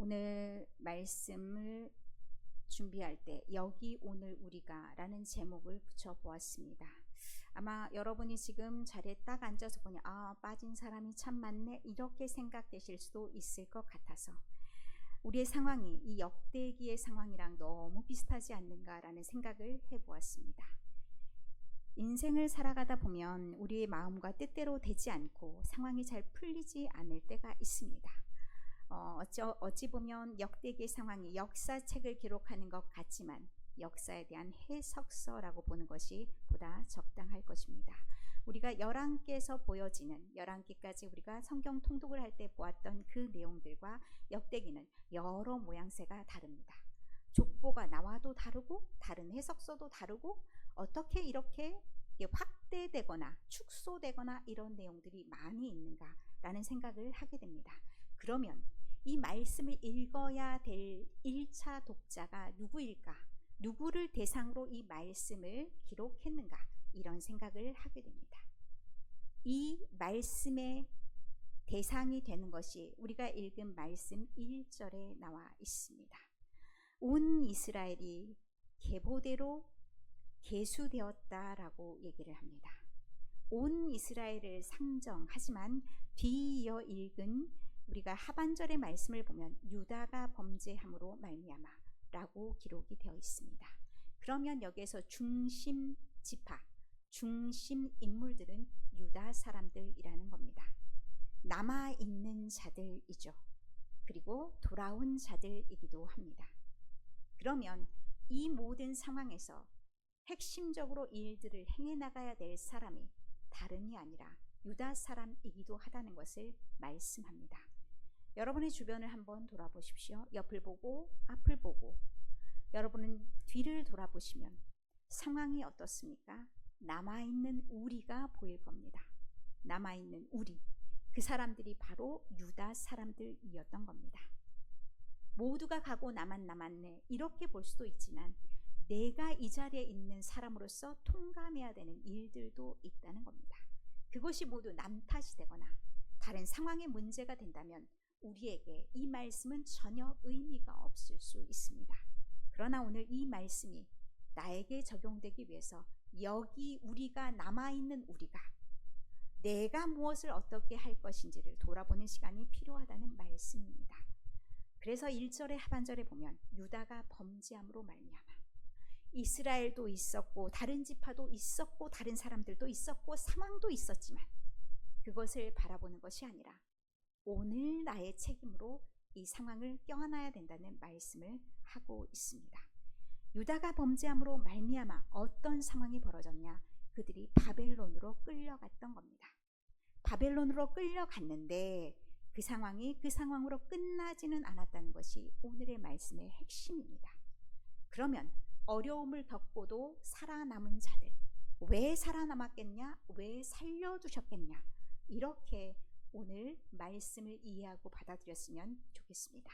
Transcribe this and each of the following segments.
오늘 말씀을 준비할 때 여기 오늘 우리가 라는 제목을 붙여보았습니다. 아마 여러분이 지금 자리에 딱 앉아서 보니 빠진 사람이 참 많네 이렇게 생각되실 수도 있을 것 같아서 우리의 상황이 이 역대기의 상황이랑 너무 비슷하지 않는가라는 생각을 해보았습니다. 인생을 살아가다 보면 우리의 마음과 뜻대로 되지 않고 상황이 잘 풀리지 않을 때가 있습니다. 어찌 보면 역대기의 상황이 역사책을 기록하는 것 같지만 역사에 대한 해석서라고 보는 것이 보다 적당할 것입니다. 우리가 열왕기에서 보여지는 열왕기까지 우리가 성경 통독을 할 때 보았던 그 내용들과 역대기는 여러 모양새가 다릅니다. 족보가 나와도 다르고 다른 해석서도 다르고 어떻게 이렇게 확대되거나 축소되거나 이런 내용들이 많이 있는가라는 생각을 하게 됩니다. 그러면 이 말씀을 읽어야 될 1차 독자가 누구일까? 누구를 대상으로 이 말씀을 기록했는가? 이런 생각을 하게 됩니다. 이 말씀의 대상이 되는 것이 우리가 읽은 말씀 1절에 나와 있습니다. 온 이스라엘이 계보대로 계수되었다라고 얘기를 합니다. 온 이스라엘을 상정하지만 뒤이어 읽은 우리가 하반절의 말씀을 보면 유다가 범죄함으로 말미암아 라고 기록이 되어 있습니다. 그러면 여기에서 중심 지파, 중심 인물들은 유다 사람들이라는 겁니다. 남아있는 자들이죠. 그리고 돌아온 자들이기도 합니다. 그러면 이 모든 상황에서 핵심적으로 일들을 행해나가야 될 사람이 다름이 아니라 유다 사람이기도 하다는 것을 말씀합니다. 여러분의 주변을 한번 돌아보십시오. 옆을 보고 앞을 보고 여러분은 뒤를 돌아보시면 상황이 어떻습니까? 남아있는 우리가 보일 겁니다. 남아있는 우리, 그 사람들이 바로 유다 사람들이었던 겁니다. 모두가 가고 나만 남았네 이렇게 볼 수도 있지만 내가 이 자리에 있는 사람으로서 통감해야 되는 일들도 있다는 겁니다. 그것이 모두 남 탓이 되거나 다른 상황의 문제가 된다면 우리에게 이 말씀은 전혀 의미가 없을 수 있습니다. 그러나 오늘 이 말씀이 나에게 적용되기 위해서 여기 우리가 남아있는 우리가 내가 무엇을 어떻게 할 것인지를 돌아보는 시간이 필요하다는 말씀입니다. 그래서 1절의 하반절에 보면 유다가 범죄함으로 말미암아 이스라엘도 있었고 다른 지파도 있었고 다른 사람들도 있었고 상황도 있었지만 그것을 바라보는 것이 아니라 오늘 나의 책임으로 이 상황을 껴안아야 된다는 말씀을 하고 있습니다. 유다가 범죄함으로 말미암아 어떤 상황이 벌어졌냐? 그들이 바벨론으로 끌려갔던 겁니다. 바벨론으로 끌려갔는데 그 상황이 그 상황으로 끝나지는 않았다는 것이 오늘의 말씀의 핵심입니다. 그러면 어려움을 겪고도 살아남은 자들, 왜 살아남았겠냐? 왜 살려두셨겠냐? 이렇게 오늘 말씀을 이해하고 받아들였으면 좋겠습니다.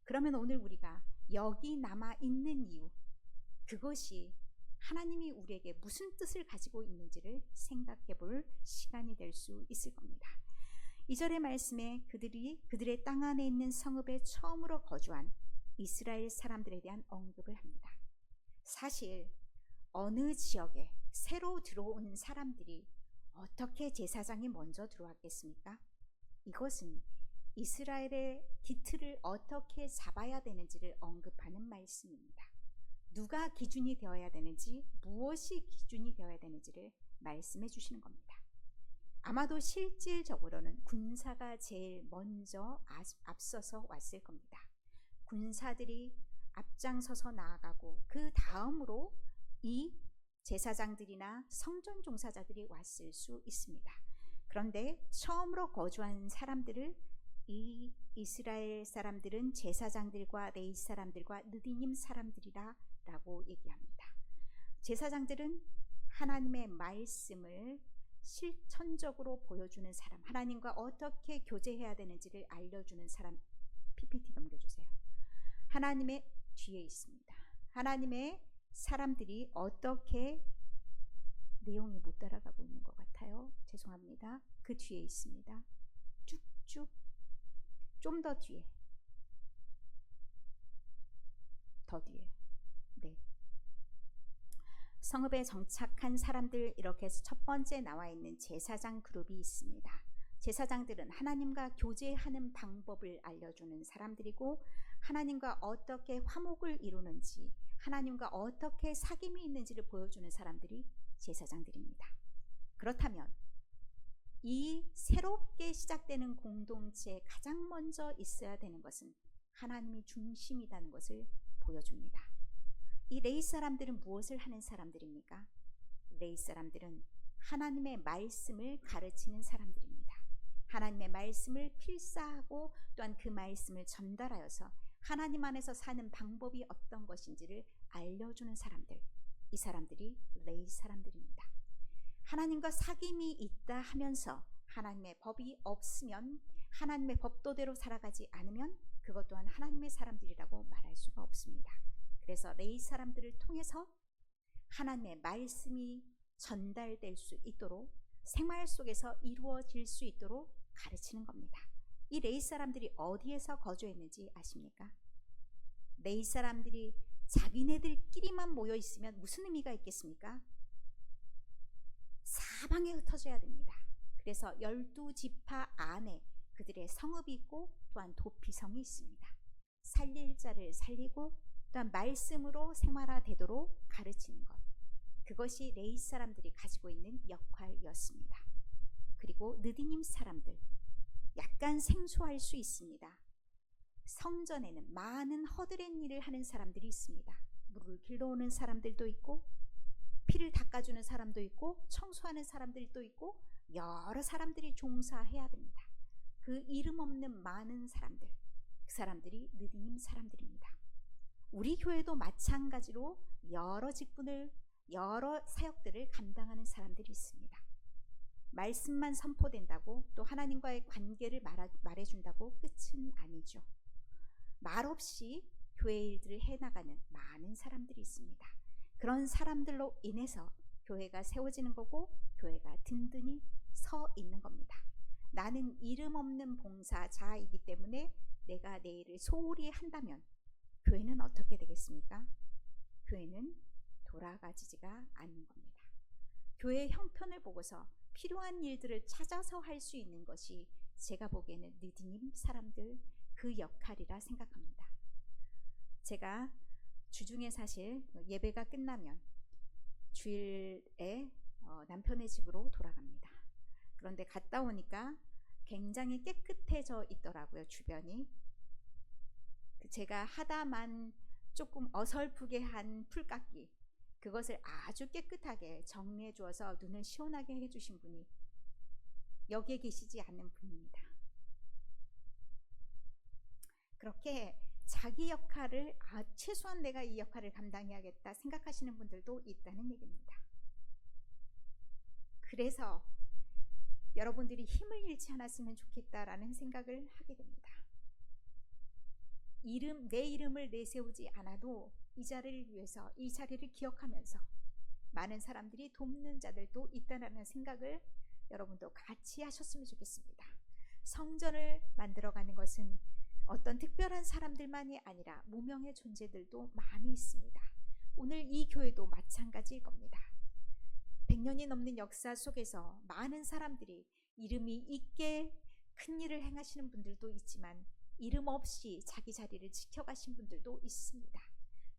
그러면 오늘 우리가 여기 남아있는 이유, 그것이 하나님이 우리에게 무슨 뜻을 가지고 있는지를 생각해 볼 시간이 될 수 있을 겁니다. 2절의 말씀에 그들의 땅 안에 있는 성읍에 처음으로 거주한 이스라엘 사람들에 대한 언급을 합니다. 사실 어느 지역에 새로 들어온 사람들이 어떻게 제사장이 먼저 들어왔겠습니까? 이것은 이스라엘의 기틀을 어떻게 잡아야 되는지를 언급하는 말씀입니다. 누가 기준이 되어야 되는지, 무엇이 기준이 되어야 되는지를 말씀해 주시는 겁니다. 아마도 실질적으로는 군사가 제일 먼저 앞서서 왔을 겁니다. 군사들이 앞장서서 나아가고 그 다음으로 이 제사장들이나 성전 종사자들이 왔을 수 있습니다. 그런데 처음으로 거주한 사람들을 이 이스라엘 사람들은 제사장들과 레위 사람들과 느디님 사람들이라 라고 얘기합니다. 제사장들은 하나님의 말씀을 실천적으로 보여주는 사람, 하나님과 어떻게 교제해야 되는지를 알려주는 사람. PPT 넘겨주세요. 하나님의 뒤에 있습니다. 하나님의 사람들이 어떻게 내용이 못 따라가고 있는 것 같아요. 죄송합니다. 그 뒤에 있습니다. 쭉쭉 좀 더 뒤에 더 뒤에. 네. 성읍에 정착한 사람들, 이렇게 해서 첫 번째 나와 있는 제사장 그룹이 있습니다. 제사장들은 하나님과 교제하는 방법을 알려주는 사람들이고, 하나님과 어떻게 화목을 이루는지, 하나님과 어떻게 사귐이 있는지를 보여주는 사람들이 제사장들입니다. 그렇다면 이 새롭게 시작되는 공동체에 가장 먼저 있어야 되는 것은 하나님이 중심이라는 것을 보여줍니다. 이 레위 사람들은 무엇을 하는 사람들입니까? 레위 사람들은 하나님의 말씀을 가르치는 사람들입니다. 하나님의 말씀을 필사하고 또한 그 말씀을 전달하여서 하나님 안에서 사는 방법이 어떤 것인지를 알려주는 사람들, 이 사람들이 레위 사람들입니다. 하나님과 사귐이 있다 하면서 하나님의 법이 없으면, 하나님의 법도대로 살아가지 않으면 그것 또한 하나님의 사람들이라고 말할 수가 없습니다. 그래서 레위 사람들을 통해서 하나님의 말씀이 전달될 수 있도록, 생활 속에서 이루어질 수 있도록 가르치는 겁니다. 이 레위 사람들이 어디에서 거주했는지 아십니까? 레위 사람들이 자기네들끼리만 모여 있으면 무슨 의미가 있겠습니까? 사방에 흩어져야 됩니다. 그래서 12지파 안에 그들의 성읍이 있고 또한 도피성이 있습니다. 살릴 자를 살리고 또한 말씀으로 생활화되도록 가르치는 것, 그것이 레위 사람들이 가지고 있는 역할이었습니다. 그리고 느디님 사람들, 약간 생소할 수 있습니다. 성전에는 많은 허드렛 일을 하는 사람들이 있습니다. 물을 길러오는 사람들도 있고, 피를 닦아주는 사람도 있고, 청소하는 사람들도 있고, 여러 사람들이 종사해야 됩니다. 그 이름 없는 많은 사람들, 그 사람들이 느디님 사람들입니다. 우리 교회도 마찬가지로 여러 직분을, 여러 사역들을 감당하는 사람들이 있습니다. 말씀만 선포된다고 또 하나님과의 관계를 말해준다고 끝은 아니죠. 말없이 교회 일들을 해나가는 많은 사람들이 있습니다. 그런 사람들로 인해서 교회가 세워지는 거고, 교회가 든든히 서 있는 겁니다. 나는 이름 없는 봉사자이기 때문에 내가 내 일을 소홀히 한다면 교회는 어떻게 되겠습니까? 교회는 돌아가지지가 않는 겁니다. 교회의 형편을 보고서 필요한 일들을 찾아서 할 수 있는 것이 제가 보기에는 느디님 사람들 그 역할이라 생각합니다. 제가 주중에 사실 예배가 끝나면 주일에 남편의 집으로 돌아갑니다. 그런데 갔다 오니까 굉장히 깨끗해져 있더라고요, 주변이. 제가 하다만 조금 어설프게 한 풀깎이, 그것을 아주 깨끗하게 정리해 주어서 눈을 시원하게 해주신 분이 여기에 계시지 않는 분입니다. 그렇게 자기 역할을 최소한 내가 이 역할을 감당해야겠다 생각하시는 분들도 있다는 얘기입니다. 그래서 여러분들이 힘을 잃지 않았으면 좋겠다라는 생각을 하게 됩니다. 내 이름을 내세우지 않아도 이 자리를 위해서, 이 자리를 기억하면서 많은 사람들이 돕는 자들도 있다는 생각을 여러분도 같이 하셨으면 좋겠습니다. 성전을 만들어가는 것은 어떤 특별한 사람들만이 아니라 무명의 존재들도 많이 있습니다. 오늘 이 교회도 마찬가지일 겁니다. 100년이 넘는 역사 속에서 많은 사람들이 이름이 있게 큰 일을 행하시는 분들도 있지만, 이름 없이 자기 자리를 지켜가신 분들도 있습니다.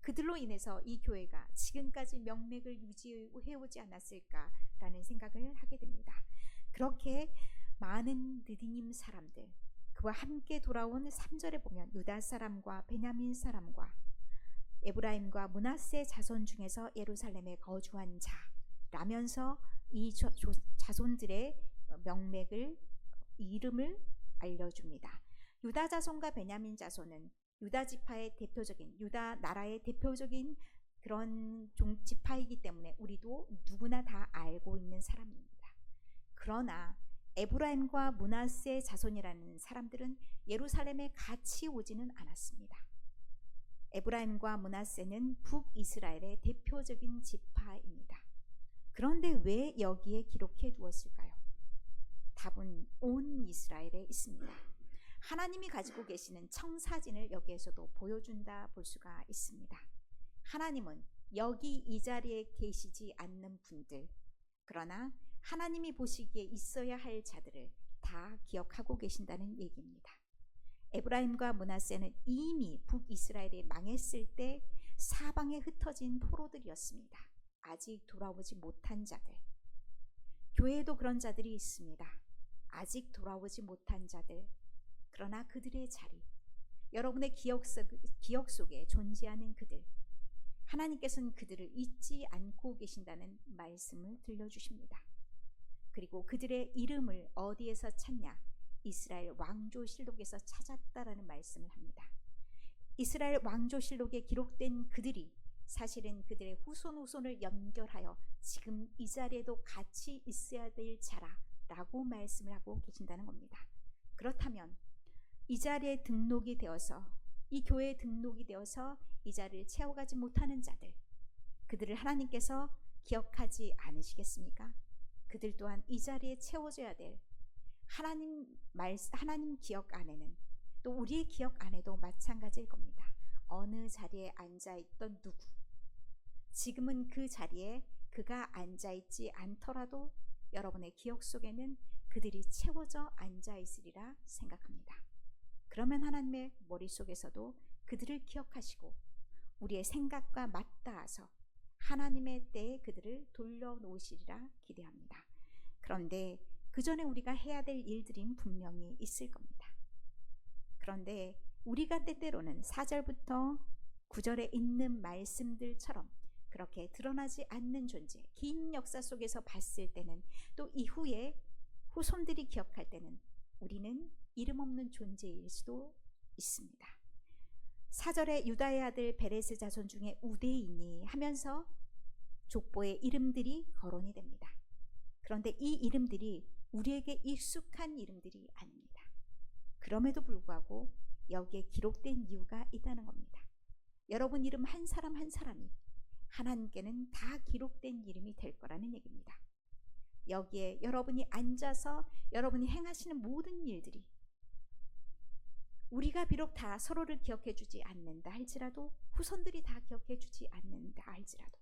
그들로 인해서 이 교회가 지금까지 명맥을 유지해오지 않았을까라는 생각을 하게 됩니다. 그렇게 많은 느디님 사람들, 그와 함께 돌아온 3절에 보면 유다 사람과 베냐민 사람과 에브라임과 므낫세 자손 중에서 예루살렘에 거주한 자라면서 이 자손들의 명맥을, 이름을 알려줍니다. 유다 자손과 베냐민 자손은 유다 지파의 대표적인, 유다 나라의 대표적인 그런 지파이기 때문에 우리도 누구나 다 알고 있는 사람입니다. 그러나 에브라임과 므낫세 자손이라는 사람들은 예루살렘에 같이 오지는 않았습니다. 에브라임과 므낫세는 북이스라엘의 대표적인 지파입니다. 그런데 왜 여기에 기록해 두었을까요? 답은 온 이스라엘에 있습니다. 하나님이 가지고 계시는 청사진을 여기에서도 보여준다 볼 수가 있습니다. 하나님은 여기 이 자리에 계시지 않는 분들, 그러나 하나님이 보시기에 있어야 할 자들을 다 기억하고 계신다는 얘기입니다. 에브라임과 므낫세는 이미 북이스라엘이 망했을 때 사방에 흩어진 포로들이었습니다. 아직 돌아오지 못한 자들. 교회에도 그런 자들이 있습니다. 아직 돌아오지 못한 자들. 그러나 그들의 자리, 여러분의 기억 속에 존재하는 그들, 하나님께서는 그들을 잊지 않고 계신다는 말씀을 들려주십니다. 그리고 그들의 이름을 어디에서 찾냐? 이스라엘 왕조실록에서 찾았다라는 말씀을 합니다. 이스라엘 왕조실록에 기록된 그들이 사실은 그들의 후손을 연결하여 지금 이 자리에도 같이 있어야 될 자라라고 말씀을 하고 계신다는 겁니다. 그렇다면 이 자리에 등록이 되어서, 이 교회에 등록이 되어서 이 자리를 채워가지 못하는 자들, 그들을 하나님께서 기억하지 않으시겠습니까? 그들 또한 이 자리에 채워져야 될 하나님 기억 안에는, 또 우리의 기억 안에도 마찬가지일 겁니다. 어느 자리에 앉아있던 누구, 지금은 그 자리에 그가 앉아있지 않더라도 여러분의 기억 속에는 그들이 채워져 앉아있으리라 생각합니다. 그러면 하나님의 머릿속에서도 그들을 기억하시고 우리의 생각과 맞닿아서 하나님의 때에 그들을 돌려놓으시리라 기대합니다. 그런데 그 전에 우리가 해야 될 일들이 분명히 있을 겁니다. 그런데 우리가 때때로는 4절부터 9절에 있는 말씀들처럼 그렇게 드러나지 않는 존재, 긴 역사 속에서 봤을 때는, 또 이후에 후손들이 기억할 때는 우리는 이름 없는 존재일 수도 있습니다. 4절에 유다의 아들 베레스 자손 중에 우대인이 하면서 족보의 이름들이 거론이 됩니다. 그런데 이 이름들이 우리에게 익숙한 이름들이 아닙니다. 그럼에도 불구하고 여기에 기록된 이유가 있다는 겁니다. 여러분 이름 한 사람 한 사람이 하나님께는 다 기록된 이름이 될 거라는 얘기입니다. 여기에 여러분이 앉아서 여러분이 행하시는 모든 일들이, 우리가 비록 다 서로를 기억해 주지 않는다 할지라도, 후손들이 다 기억해 주지 않는다 할지라도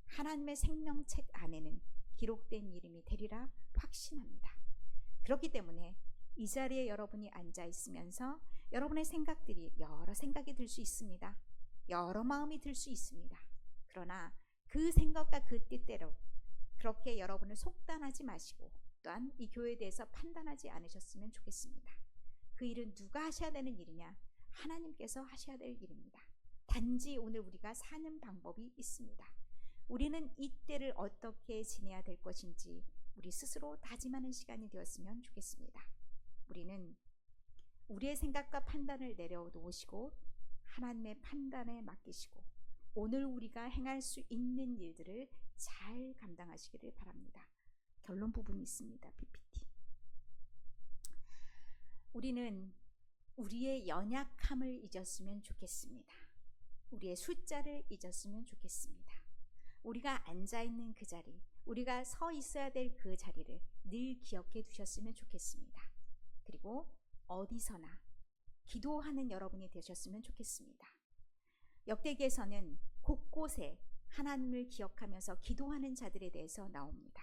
하나님의 생명책 안에는 기록된 이름이 되리라 확신합니다. 그렇기 때문에 이 자리에 여러분이 앉아 있으면서 여러분의 생각들이 여러 생각이 들 수 있습니다. 여러 마음이 들 수 있습니다. 그러나 그 생각과 그 뜻대로 그렇게 여러분을 속단하지 마시고, 또한 이 교회에 대해서 판단하지 않으셨으면 좋겠습니다. 그 일은 누가 하셔야 되는 일이냐? 하나님께서 하셔야 될 일입니다. 단지 오늘 우리가 사는 방법이 있습니다. 우리는 이때를 어떻게 지내야 될 것인지 우리 스스로 다짐하는 시간이 되었으면 좋겠습니다. 우리는 우리의 생각과 판단을 내려놓으시고 하나님의 판단에 맡기시고 오늘 우리가 행할 수 있는 일들을 잘 감당하시기를 바랍니다. 결론 부분이 있습니다. PPT. 우리는 우리의 연약함을 잊었으면 좋겠습니다. 우리의 숫자를 잊었으면 좋겠습니다. 우리가 앉아있는 그 자리, 우리가 서 있어야 될 그 자리를 늘 기억해 두셨으면 좋겠습니다. 그리고 어디서나 기도하는 여러분이 되셨으면 좋겠습니다. 역대기에서는 곳곳에 하나님을 기억하면서 기도하는 자들에 대해서 나옵니다.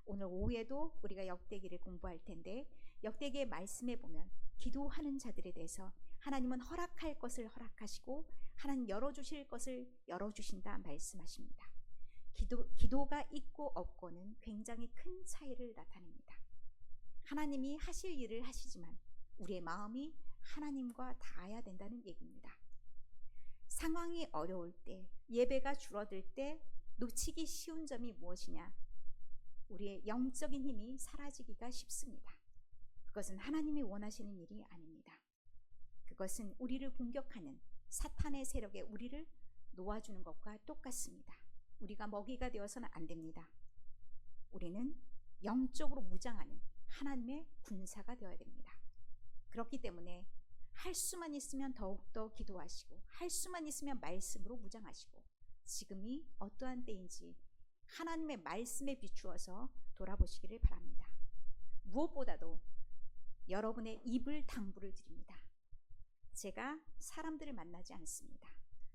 오늘 오후에도 우리가 역대기를 공부할 텐데, 역대기의 말씀에 보면 기도하는 자들에 대해서 하나님은 허락할 것을 허락하시고 하나님 열어주실 것을 열어주신다 말씀하십니다. 기도가 있고 없고는 굉장히 큰 차이를 나타냅니다. 하나님이 하실 일을 하시지만 우리의 마음이 하나님과 닿아야 된다는 얘기입니다. 상황이 어려울 때, 예배가 줄어들 때 놓치기 쉬운 점이 무엇이냐? 우리의 영적인 힘이 사라지기가 쉽습니다. 그것은 하나님이 원하시는 일이 아닙니다. 그것은 우리를 공격하는 사탄의 세력에 우리를 놓아주는 것과 똑같습니다. 우리가 먹이가 되어서는 안 됩니다. 우리는 영적으로 무장하는 하나님의 군사가 되어야 됩니다. 그렇기 때문에 할 수만 있으면 더욱더 기도하시고, 할 수만 있으면 말씀으로 무장하시고, 지금이 어떠한 때인지 하나님의 말씀에 비추어서 돌아보시기를 바랍니다. 무엇보다도 여러분의 입을 당부를 드립니다. 제가 사람들을 만나지 않습니다.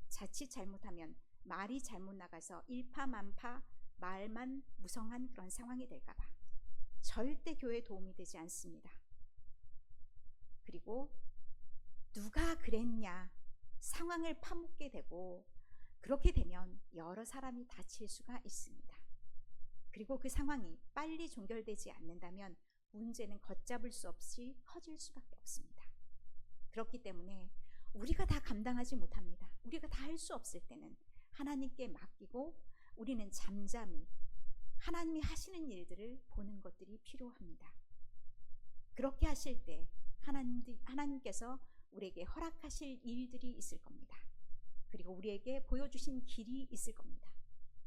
자칫 잘못하면 말이 잘못 나가서 일파만파 말만 무성한 그런 상황이 될까봐 절대 교회에 도움이 되지 않습니다. 그리고 누가 그랬냐 상황을 파묻게 되고 그렇게 되면 여러 사람이 다칠 수가 있습니다. 그리고 그 상황이 빨리 종결되지 않는다면 문제는 걷잡을 수 없이 커질 수밖에 없습니다. 그렇기 때문에 우리가 다 감당하지 못합니다. 우리가 다 할 수 없을 때는 하나님께 맡기고 우리는 잠잠히 하나님이 하시는 일들을 보는 것들이 필요합니다. 그렇게 하실 때 하나님께서 우리에게 허락하실 일들이 있을 겁니다. 그리고 우리에게 보여주신 길이 있을 겁니다.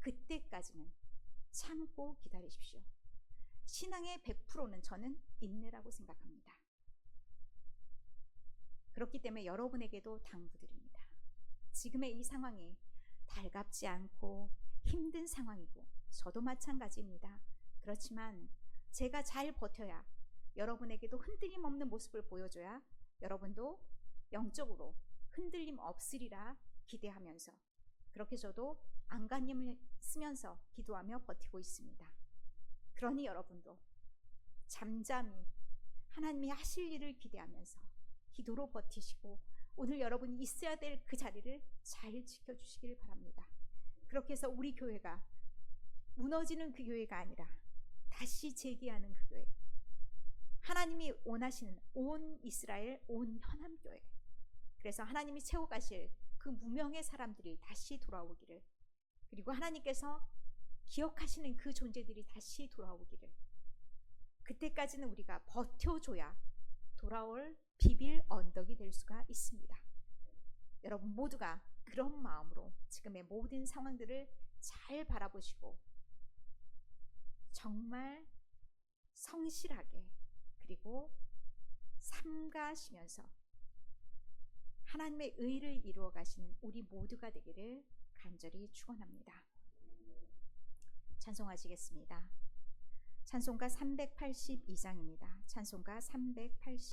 그때까지는 참고 기다리십시오. 신앙의 100%는 저는 인내라고 생각합니다. 그렇기 때문에 여러분에게도 당부드립니다. 지금의 이 상황이 달갑지 않고 힘든 상황이고 저도 마찬가지입니다. 그렇지만 제가 잘 버텨야 여러분에게도 흔들림 없는 모습을 보여줘야 여러분도 영적으로 흔들림 없으리라 기대하면서 그렇게 저도 안간힘을 쓰면서 기도하며 버티고 있습니다. 그러니 여러분도 잠잠히 하나님이 하실 일을 기대하면서 기도로 버티시고 오늘 여러분이 있어야 될 그 자리를 잘 지켜주시길 바랍니다. 그렇게 해서 우리 교회가 무너지는 그 교회가 아니라 다시 재기하는 그 교회, 하나님이 원하시는 온 이스라엘, 온 현암교회, 그래서 하나님이 채워가실 그 무명의 사람들이 다시 돌아오기를, 그리고 하나님께서 기억하시는 그 존재들이 다시 돌아오기를, 그때까지는 우리가 버텨줘야 돌아올 비빌 언덕이 될 수가 있습니다. 여러분 모두가 그런 마음으로 지금의 모든 상황들을 잘 바라보시고 정말 성실하게 그리고 삼가시면서 하나님의 의를 이루어 가시는 우리 모두가 되기를 간절히 축원합니다. 찬송하시겠습니다. 찬송가 382장입니다. 찬송가 380